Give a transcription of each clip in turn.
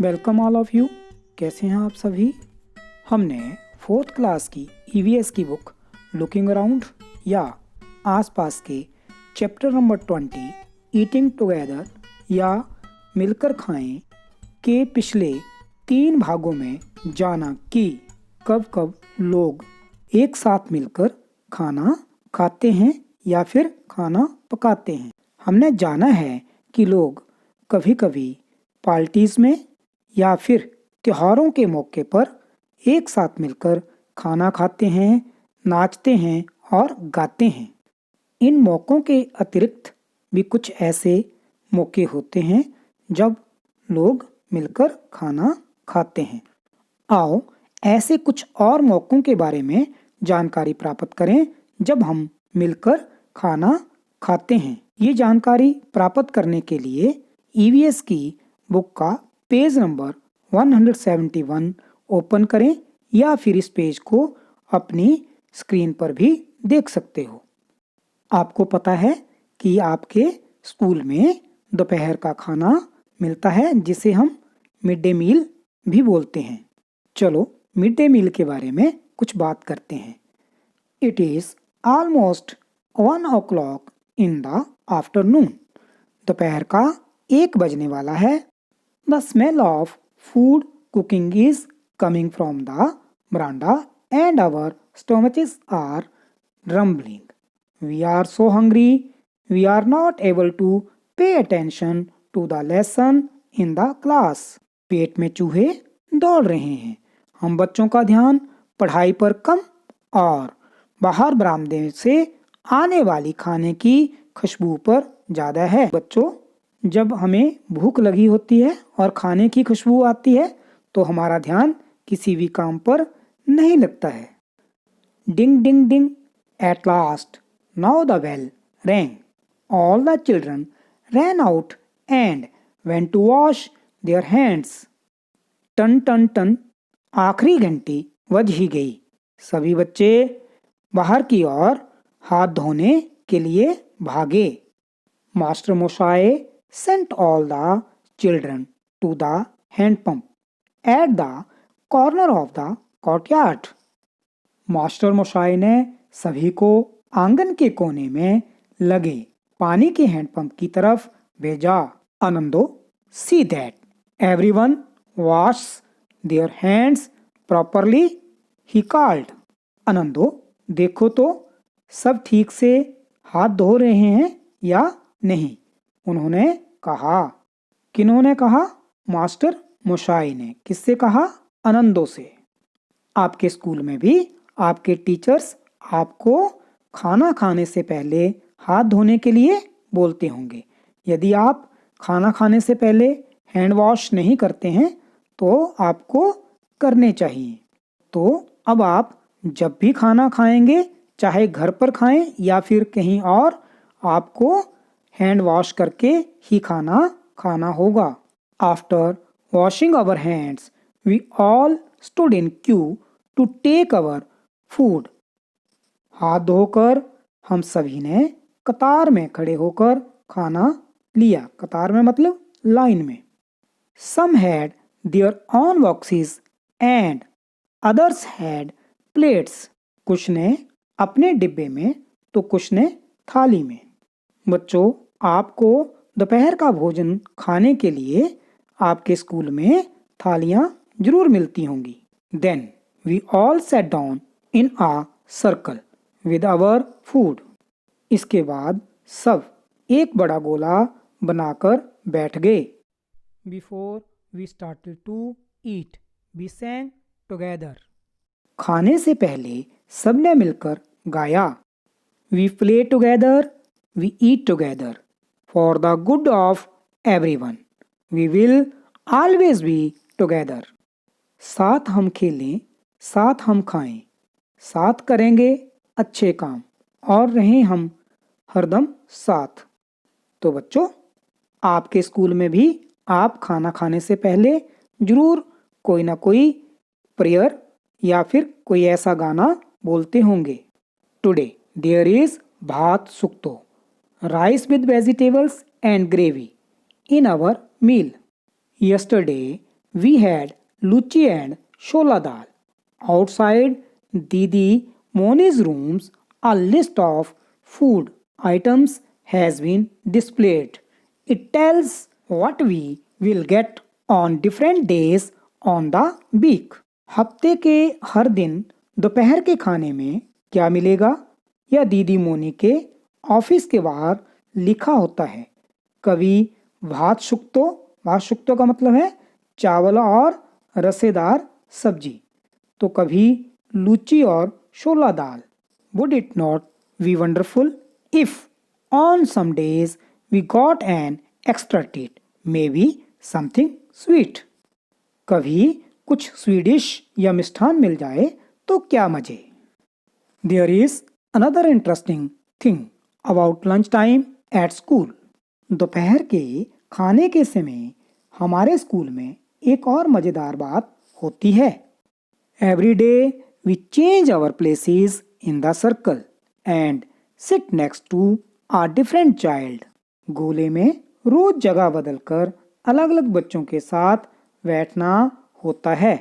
Welcome all of you. कैसे हैं आप सभी। हमने 4th क्लास की ईवीएस की बुक लुकिंग अराउंड या आसपास के चैप्टर नंबर 20 ईटिंग टुगेदर या मिलकर खाएं के पिछले 3 भागों में जाना कि कब कब लोग एक साथ मिलकर खाना खाते हैं या फिर खाना पकाते हैं। हमने जाना है कि लोग कभी कभी पार्टीज में या फिर त्योहारों के मौके पर एक साथ मिलकर खाना खाते हैं, नाचते हैं और गाते हैं। इन मौक़ों के अतिरिक्त भी कुछ ऐसे मौके होते हैं जब लोग मिलकर खाना खाते हैं। आओ ऐसे कुछ और मौक़ों के बारे में जानकारी प्राप्त करें जब हम मिलकर खाना खाते हैं। ये जानकारी प्राप्त करने के लिए ईवीएस की बुक का पेज नंबर 171 ओपन करें या फिर इस पेज को अपनी स्क्रीन पर भी देख सकते हो। आपको पता है कि आपके स्कूल में दोपहर का खाना मिलता है जिसे हम मिड डे मील भी बोलते हैं। चलो मिड डे मील के बारे में कुछ बात करते हैं। It is almost 1 o'clock in the afternoon. दोपहर का 1 बजने वाला है। The smell of food cooking is coming from the veranda and our stomachs are rumbling. We are so hungry, we are not able to pay attention to the lesson in the class. पेट में चूहे दौड़ रहे हैं। हम बच्चों का ध्यान पढ़ाई पर कम और बाहर बरामदे से आने वाली खाने की खुशबू पर ज़्यादा है। बच्चों, जब हमें भूख लगी होती है और खाने की खुशबू आती है तो हमारा ध्यान किसी भी काम पर नहीं लगता है। Ding ding ding, at last now the bell rang. All the children ran out and went to wash their hands. टन टन टन, आखिरी घंटी बज ही गई। सभी बच्चे बाहर की ओर हाथ धोने के लिए भागे। मास्टर मोशाए sent all the children to the hand pump at the corner of the courtyard. Master Moshai ने सभी को आंगन के कोने में लगे पानी के हैंडपंप की तरफ भेजा। आनंदो, see that everyone wash their hands properly, he called. आनंदो, देखो तो सब ठीक से हाथ धो रहे हैं या नहीं, उन्होंने कहा। किन्होंने कहा? मास्टर मोशाई ने। किससे कहा? आनंदों से। आपके स्कूल में भी आपके टीचर्स आपको खाना खाने से पहले हाथ धोने के लिए बोलते होंगे। यदि आप खाना खाने से पहले हैंड वॉश नहीं करते हैं तो आपको करने चाहिए। तो अब आप जब भी खाना खाएंगे, चाहे घर पर खाएं या फिर कहीं और, आपको हैंड वॉश करके ही खाना खाना होगा। After washing our hands we all stood in queue to take our food. हाथ धोकर हम सभी ने कतार में खड़े होकर खाना लिया। कतार में मतलब लाइन में। Some had their own boxes and others had plates. कुछ ने अपने डिब्बे में तो कुछ ने थाली में। बच्चों, आपको दोपहर का भोजन खाने के लिए आपके स्कूल में थालियां जरूर मिलती होंगी। Then we all set down in a circle with our food. इसके बाद सब एक बड़ा गोला बनाकर बैठ गए। Before we started to eat we sang together. खाने से पहले सबने मिलकर गाया। We play together, we eat together for the good of everyone. We will always be together. साथ हम खेलें, साथ हम खाएं, साथ करेंगे अच्छे काम और रहें हम हरदम साथ। तो बच्चों, आपके स्कूल में भी आप खाना खाने से पहले जरूर कोई ना कोई प्रेयर या फिर कोई ऐसा गाना बोलते होंगे। टुडे देयर इज भात shukto, rice with vegetables and gravy in our meal. Yesterday We had luchi and shola dal. Outside Didi Moni's rooms, a list of food items has been displayed. It tells what we will get on different days on the week. हफ्ते के हर दिन दोपहर के खाने में क्या मिलेगा यह दीदी मोनी के ऑफिस के बाहर लिखा होता है। कभी भात शुक्तो का मतलब है चावल और रसेदार सब्जी, तो कभी लूची और शोला दाल। Would it not be wonderful if on some days we got an extra treat, maybe something sweet? कभी कुछ स्वीडिश या मिष्ठान मिल जाए तो क्या मजे। There is another interesting thing about lunch time at school. दोपहर के खाने के समय हमारे स्कूल में एक और मज़ेदार बात होती है। Every day we change our places in the circle and sit next to a different child. गोले में रोज जगह बदलकर अलग अलग बच्चों के साथ बैठना होता है।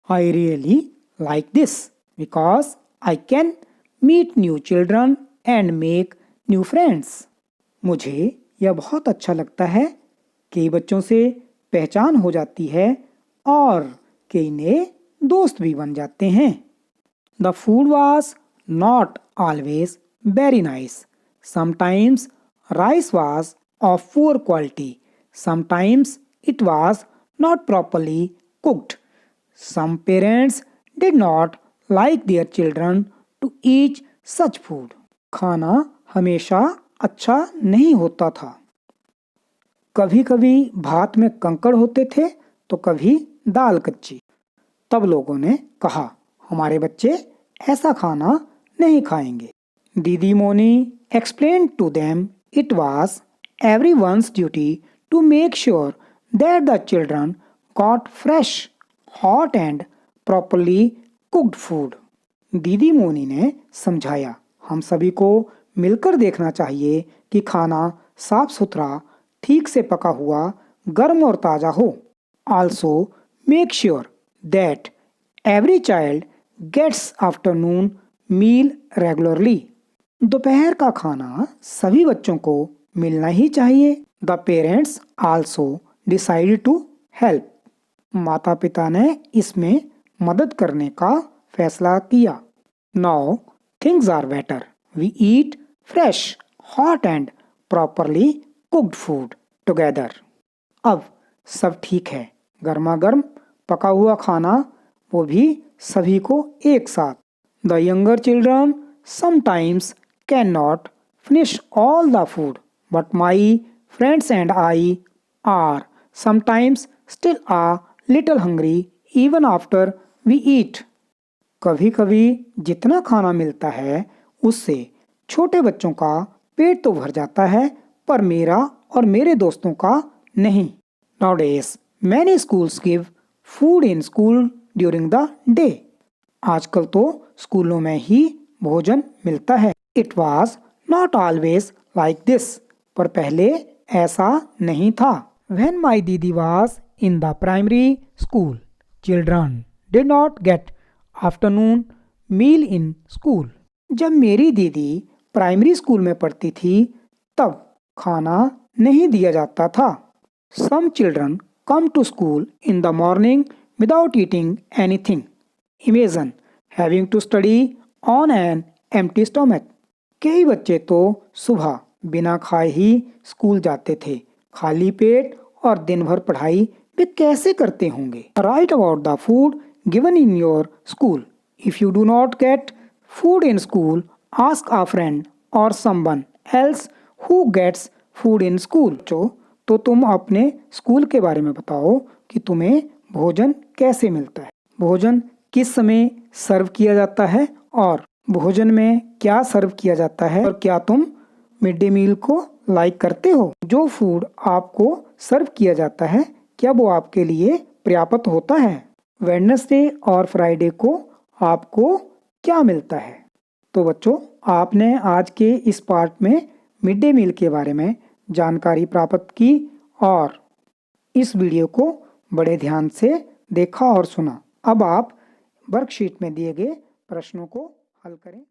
I really like this because I can meet new children and make new friends. मुझे यह बहुत अच्छा लगता है कई बच्चों से पहचान हो जाती है और कई नए दोस्त भी बन जाते हैं। The food was not always very nice. Sometimes rice was of poor quality. Sometimes it was not properly cooked. Some parents did not like their children to eat such food. खाना हमेशा अच्छा नहीं होता था। कभी कभी भात में कंकड़ होते थे तो कभी दाल कच्ची। तब लोगों ने कहा हमारे बच्चे ऐसा खाना नहीं खाएंगे। दीदी Moni explained to them it was everyone's duty to make sure that the children got fresh, hot and properly cooked food. दीदी मोनी ने समझाया हम सभी को मिलकर देखना चाहिए कि खाना साफ सुथरा, ठीक से पका हुआ, गर्म और ताज़ा हो। Also make sure that every child gets afternoon meal regularly. दोपहर का खाना सभी बच्चों को मिलना ही चाहिए। The parents also decided to help. माता पिता ने इसमें मदद करने का फैसला किया। Now things are better. We eat fresh, hot and properly cooked food together. अब सब ठीक है, गर्मा गर्म पका हुआ खाना, वो भी सभी को एक साथ। The younger children sometimes cannot finish all the food, but my friends and I are sometimes still a little hungry even after we eat. कभी कभी जितना खाना मिलता है उससे छोटे बच्चों का पेट तो भर जाता है, पर मेरा और मेरे दोस्तों का नहीं। Nowadays, many schools give food in school during the day. आजकल तो स्कूलों में ही भोजन मिलता है। It was not always like this. पर पहले ऐसा नहीं था। When my didi was in the primary school, children did not get afternoon meal in school. जब मेरी दीदी प्राइमरी स्कूल में पढ़ती थी तब खाना नहीं दिया जाता था। Some children come to school in the morning without eating anything. Imagine having to study on an empty stomach. कई बच्चे तो सुबह बिना खाए ही स्कूल जाते थे। खाली पेट और दिन भर पढ़ाई वे कैसे करते होंगे। Write about the food given in your school. If you do not get food in school, ask a friend or someone else who gets food in school. तो तुम अपने स्कूल के बारे में बताओ कि तुम्हें भोजन कैसे मिलता है, भोजन किस समय सर्व किया जाता है और भोजन में क्या सर्व किया जाता है, और क्या तुम मिड डे मील को लाइक करते हो। जो फूड आपको सर्व किया जाता है क्या वो आपके लिए पर्याप्त होता है। वेडनेसडे और फ्राइडे को आपको क्या मिलता है। तो बच्चों, आपने आज के इस पार्ट में मिड डे मील के बारे में जानकारी प्राप्त की और इस वीडियो को बड़े ध्यान से देखा और सुना। अब आप वर्कशीट में दिए गए प्रश्नों को हल करें।